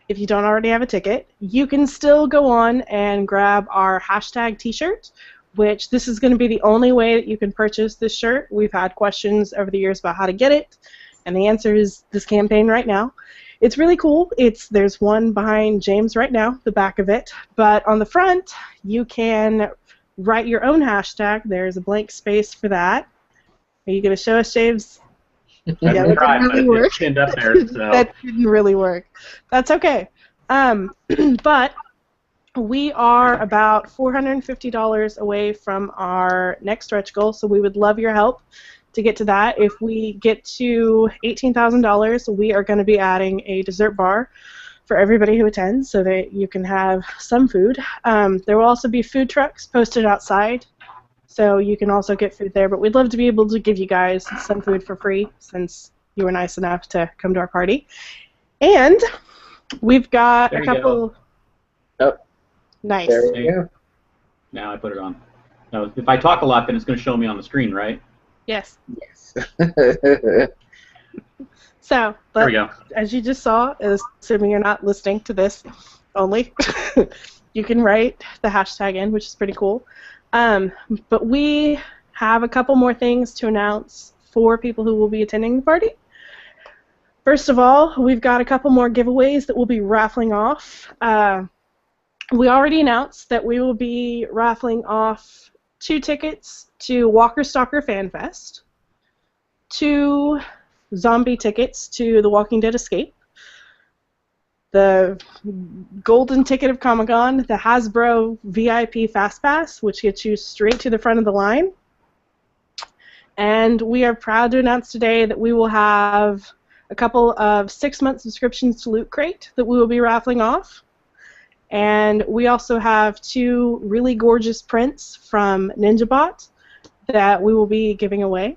if you don't already have a ticket, you can still go on and grab our hashtag t-shirt, which this is going to be the only way that you can purchase this shirt. We've had questions over the years about how to get it, and the answer is this campaign right now. It's really cool. There's one behind James right now, the back of it, but on the front you can write your own hashtag. There's a blank space for that. Are you going to show us, James? I Yeah, that tried, didn't really but work. it's pinned up there. So. That didn't really work. That's okay. But we are about $450 away from our next stretch goal, so we would love your help to get to that. If we get to $18,000, we are going to be adding a dessert bar for everybody who attends so that you can have some food. There will also be food trucks posted outside, so you can also get food there. But we'd love to be able to give you guys some food for free since you were nice enough to come to our party. And we've got There a you couple... Oh. Nice. There we go. Now I put it on. Now, if I talk a lot, then it's going to show me on the screen, right? Yes. Yes. So, There but we go. as you just saw, assuming you're not listening to this only, you can write the hashtag in, which is pretty cool. But we have a couple more things to announce for people who will be attending the party. First of all, we've got a couple more giveaways that we'll be raffling off. We already announced that we will be raffling off 2 tickets to Walker Stalker Fan Fest, 2 zombie tickets to The Walking Dead Escape, the golden ticket of Comic-Con, the Hasbro VIP Fast Pass, which gets you straight to the front of the line. And we are proud to announce today that we will have a couple of 6-month subscriptions to Loot Crate that we will be raffling off. And we also have 2 really gorgeous prints from NinjaBot that we will be giving away.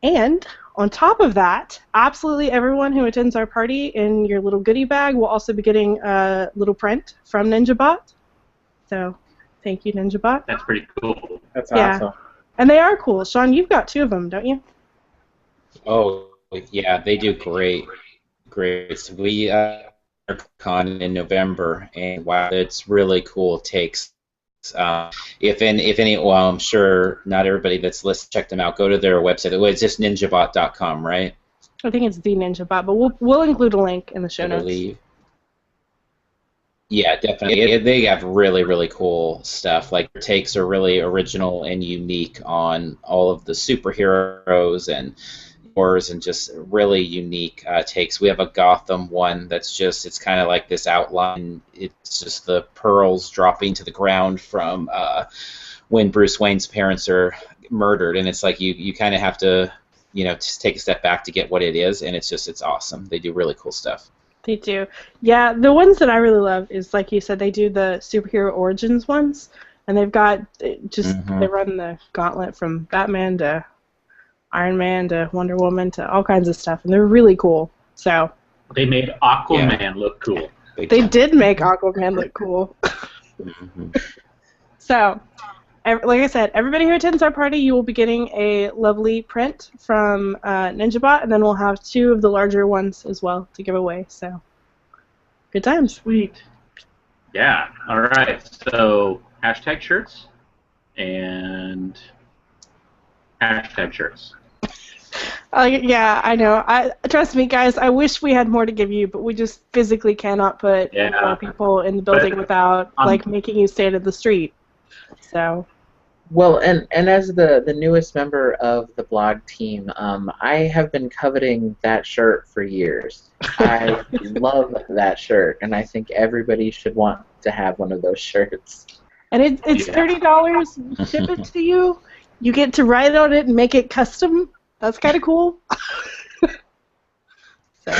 And on top of that, absolutely everyone who attends our party in your little goodie bag will also be getting a little print from NinjaBot. So thank you, NinjaBot. That's pretty cool. That's Yeah. awesome. And they are cool. Sean, you've got 2 of them, don't you? Oh, yeah, they do great. Great. So we con in November, and wow, it's really cool takes. If any, well, I'm sure not everybody that's listening checked them out. Go to their website. It's just ninjabot.com, right? I think it's the NinjaBot, but we'll include a link in the show I notes. believe. Yeah, definitely. They have really, really cool stuff. Like, their takes are really original and unique on all of the superheroes and wars, and just really unique takes. We have a Gotham one that's just, it's kind of like this outline. It's just the pearls dropping to the ground from when Bruce Wayne's parents are murdered, and it's like you kind of have to, just take a step back to get what it is, and it's awesome. They do really cool stuff. They do. Yeah, the ones that I really love is, like you said, they do the superhero origins ones, and they've got they run the gauntlet from Batman to Iron Man to Wonder Woman to all kinds of stuff, and they're really cool. So They made Aquaman look cool. they did make Aquaman look cool. So, like I said, everybody who attends our party, you will be getting a lovely print from NinjaBot, and then we'll have 2 of the larger ones as well to give away. So, good times. Sweet. Yeah. All right. So hashtag shirts and hashtag shirts. Yeah, I know. Trust me, guys. I wish we had more to give you, but we just physically cannot put more people in the building without making you stand in the street. So. Well, and as the newest member of the blog team, I have been coveting that shirt for years. I love that shirt, and I think everybody should want to have one of those shirts. And it's Yeah. $30. We ship it to you. You get to write on it and make it custom. That's kind of cool. So.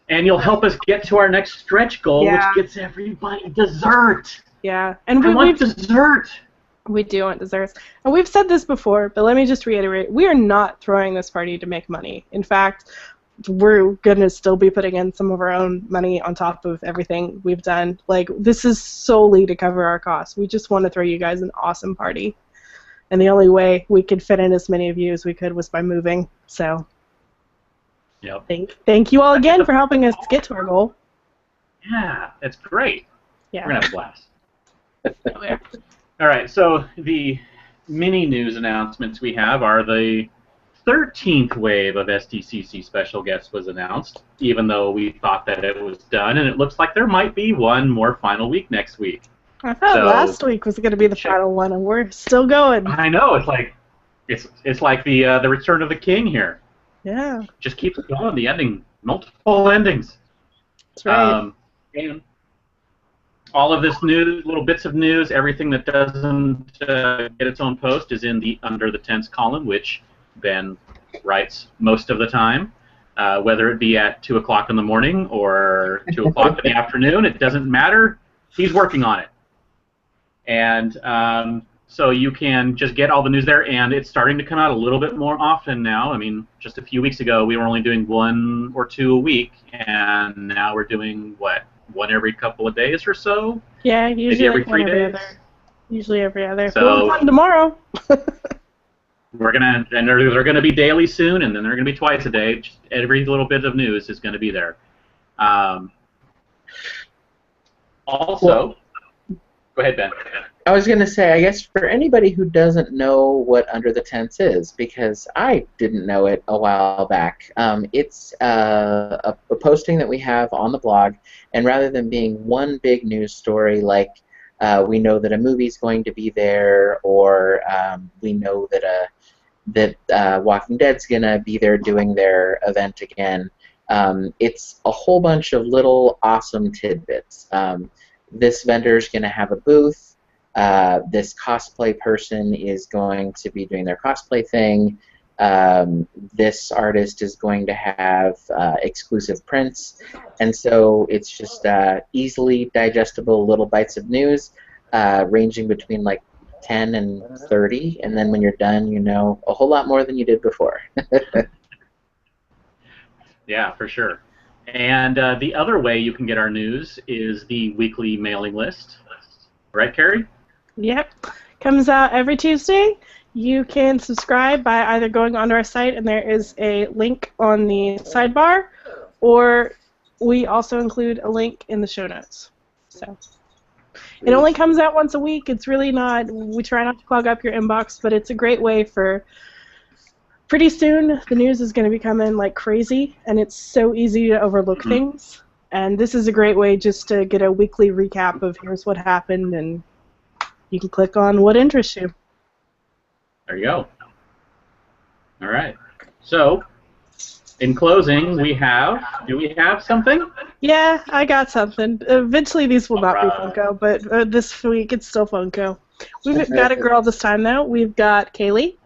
And you'll help us get to our next stretch goal, Yeah. which gets everybody dessert. Yeah, and I want dessert. we do want desserts. And we've said this before, but let me just reiterate. We are not throwing this party to make money. In fact, we're going to still be putting in some of our own money on top of everything we've done. Like, this is solely to cover our costs. We just want to throw you guys an awesome party. And the only way we could fit in as many of you as we could was by moving. So, Yep. thank you all again for helping us get to our goal. Yeah, it's great. Yeah. We're going to have a blast. All right, so the mini news announcements we have are the 13th wave of SDCC special guests was announced, even though we thought that it was done, and it looks like there might be one more final week next week. I thought So- last week was going to be the final one, and we're still going. I know, it's like the Return of the King here. Yeah, Just keeps going. The ending, multiple endings. that's right. And all of this news, little bits of news, everything that doesn't get its own post is in the Under the Tents column, which Ben writes most of the time, whether it be at 2 o'clock in the morning or 2 o'clock in the afternoon. It doesn't matter. He's working on it. And so you can just get all the news there, and it's starting to come out a little bit more often now. I mean, just a few weeks ago, we were only doing 1 or 2 a week, and now we're doing, what, 1 every couple of days or so? Yeah, usually every like 3 one every days? other. Usually every other. So- We'll have one tomorrow. And they're gonna be daily soon, and then they're gonna be twice a day. Just every little bit of news is gonna be there. Also, go ahead, Ben. I was going to say, I guess for anybody who doesn't know what Under the Tents is, because I didn't know it a while back, it's a posting that we have on the blog, and rather than being one big news story like we know that a movie's going to be there, or we know that Walking Dead's going to be there doing their event again, it's a whole bunch of little awesome tidbits. This vendor's going to have a booth. This cosplay person is going to be doing their cosplay thing. This artist is going to have exclusive prints. And so it's just easily digestible little bites of news, ranging between like 10 and 30. And then when you're done, you know a whole lot more than you did before. Yeah, for sure. And the other way you can get our news is the weekly mailing list. Right, Carrie? Yep. Comes out every Tuesday. You can subscribe by either going onto our site, and there is a link on the sidebar, or we also include a link in the show notes. So it only comes out once a week. It's really not, we try not to clog up your inbox, but it's a great way for, pretty soon the news is going to be coming like crazy, and it's so easy to overlook things. And this is a great way just to get a weekly recap of here's what happened, and you can click on what interests you. There you go. All right. So, in closing, do we have something? Yeah, I got something. Eventually these will not be Alright. Funko, but this week it's still Funko. We've got a girl this time, though. We've got Kaylee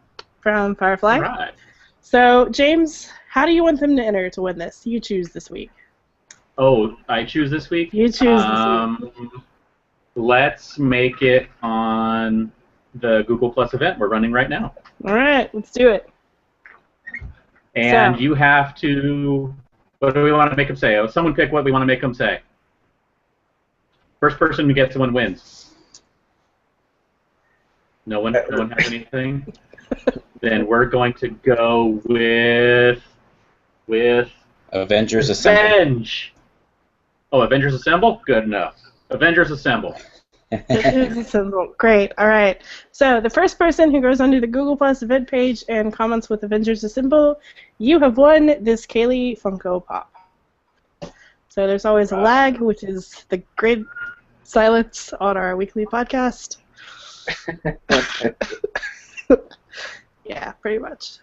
from Firefly. All right. So, James, how do you want them to enter to win this? You choose this week. Oh, I choose this week? You choose this week. Let's make it on the Google Plus event we're running right now. All right, let's do it. And So- you have to, what do we want to make them say? Oh, someone pick what we want to make them say. First person who gets one wins. No one has anything? Then we're going to go with Avengers Assemble. Avenge. Oh, Avengers Assemble? Good enough. Avengers Assemble. Great. All right. So the first person who goes onto the Google Plus event page and comments with Avengers Assemble, you have won this Kaylee Funko Pop. So there's always a lag, which is the great silence on our weekly podcast. Yeah, pretty much.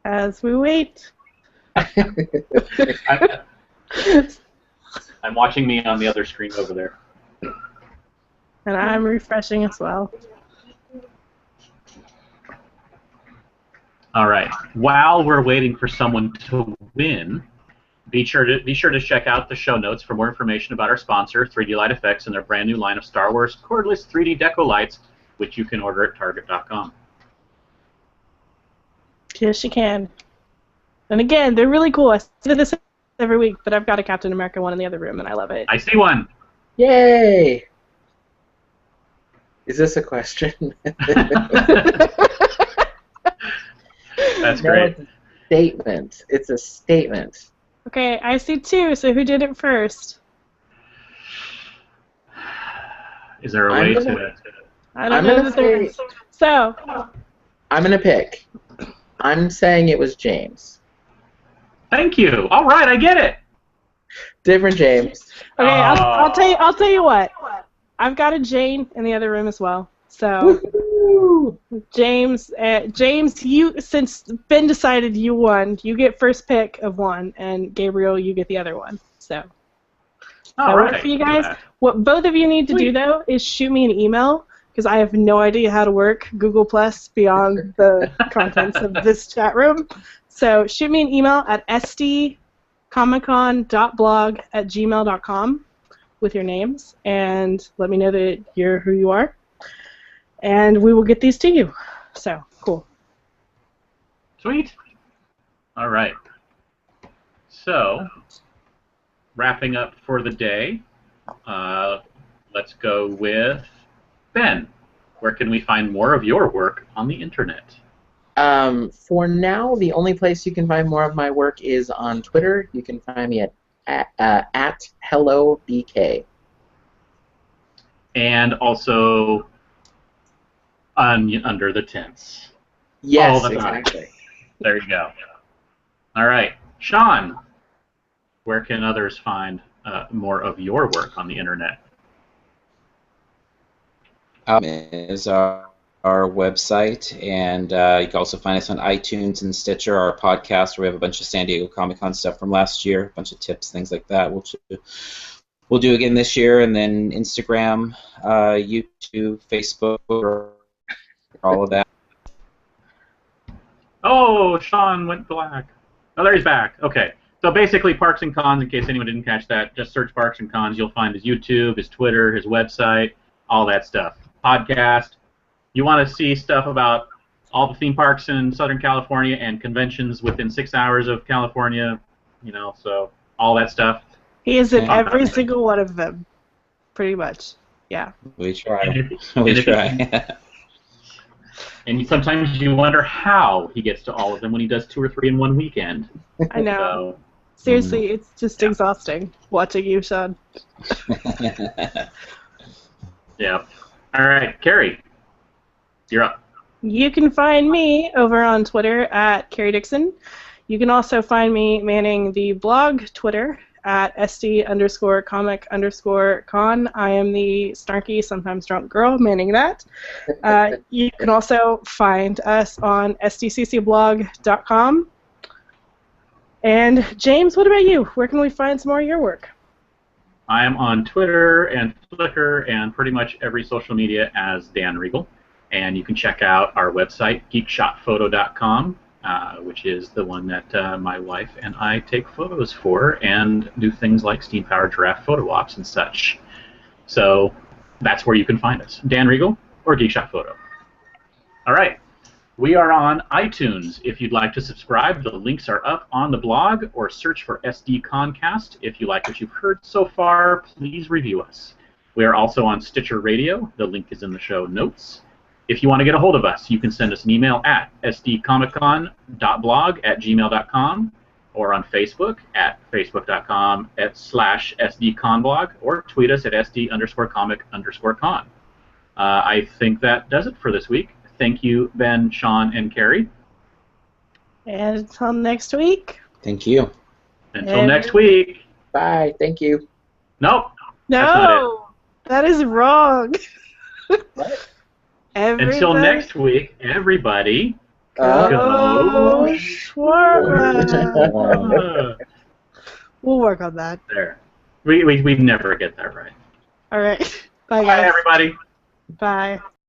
As we wait. I'm watching me on the other screen over there. And I'm refreshing as well. All right. While we're waiting for someone to win, be sure to check out the show notes for more information about our sponsor, 3D Light Effects, and their brand new line of Star Wars cordless 3D deco lights, which you can order at Target.com. Yes, you can. And again, they're really cool. I say this every week, but I've got a Captain America one in the other room, and I love it. I see one. Yay! Is this a question? That's No, great. it's a statement. It's a statement. Okay, I see two, so who did it first? Is there a way to... I don't know that there is. So, I'm going to pick. I'm saying it was James. Thank you. All right, I get it. Different James. okay, I'll tell you what. I've got a Jane in the other room as well. So, Woo-hoo! James, you, since Ben decided you won, you get first pick of one, and Gabriel, you get the other one. So, All that right. work for you guys? What both of you need to do though is shoot me an email, because I have no idea how to work Google Plus beyond the contents of this chat room. So shoot me an email at sdcomiccon.blog@gmail.com with your names, and let me know that you're who you are, and we will get these to you. So, cool. Sweet. All right. So, wrapping up for the day, let's go with Ben. Where can we find more of your work on the internet? For now, the only place you can find more of my work is on Twitter. You can find me at HelloBK. And also under the tents. Yes, All the time. exactly. There you go. All right. Sean, where can others find more of your work on the internet? Is our website, and you can also find us on iTunes and Stitcher, our podcast, where we have a bunch of San Diego Comic-Con stuff from last year, a bunch of tips, things like that. We'll do again this year, and then Instagram, YouTube, Facebook, all of that. Oh, Sean went black. Oh, there he's back. Okay. So basically, Parks and Cons, in case anyone didn't catch that, just search Parks and Cons. You'll find his YouTube, his Twitter, his website, all that stuff. Podcast. You want to see stuff about all the theme parks in Southern California and conventions within 6 hours of California, so all that stuff. He is in every single one of them, pretty much. Yeah. We try. We try. And sometimes you wonder how he gets to all of them when he does 2 or 3 in one weekend. I know. Seriously, it's just exhausting watching you, Sean. Yeah. All right, Carrie, you're up. You can find me over on Twitter at Carrie Dixon. You can also find me manning the blog Twitter at SD_comic_con. I am the snarky, sometimes drunk girl manning that. You can also find us on SDCCblog.com. And James, what about you? Where can we find some more of your work? I am on Twitter and Flickr and pretty much every social media as Dan Riegel. And you can check out our website, geekshotphoto.com, which is the one that my wife and I take photos for and do things like steam-powered giraffe photo ops and such. So that's where you can find us, Dan Riegel or Geekshot Photo. All right. We are on iTunes. If you'd like to subscribe, the links are up on the blog, or search for SDConCast. If you like what you've heard so far, please review us. We are also on Stitcher Radio. The link is in the show notes. If you want to get a hold of us, you can send us an email at sdcomiccon.blog@gmail.com, or on Facebook at facebook.com/sdconblog, or tweet us at sd_comic_con. I think that does it for this week. Thank you, Ben, Sean, and Carrie. And until next week. Thank you. Until next week. Bye. Thank you. Nope. No, that is wrong. What? Until next week, everybody. Go Go Schwarber. We'll work on that. There. We never get that right. All right. Bye, Bye, guys. everybody. Bye.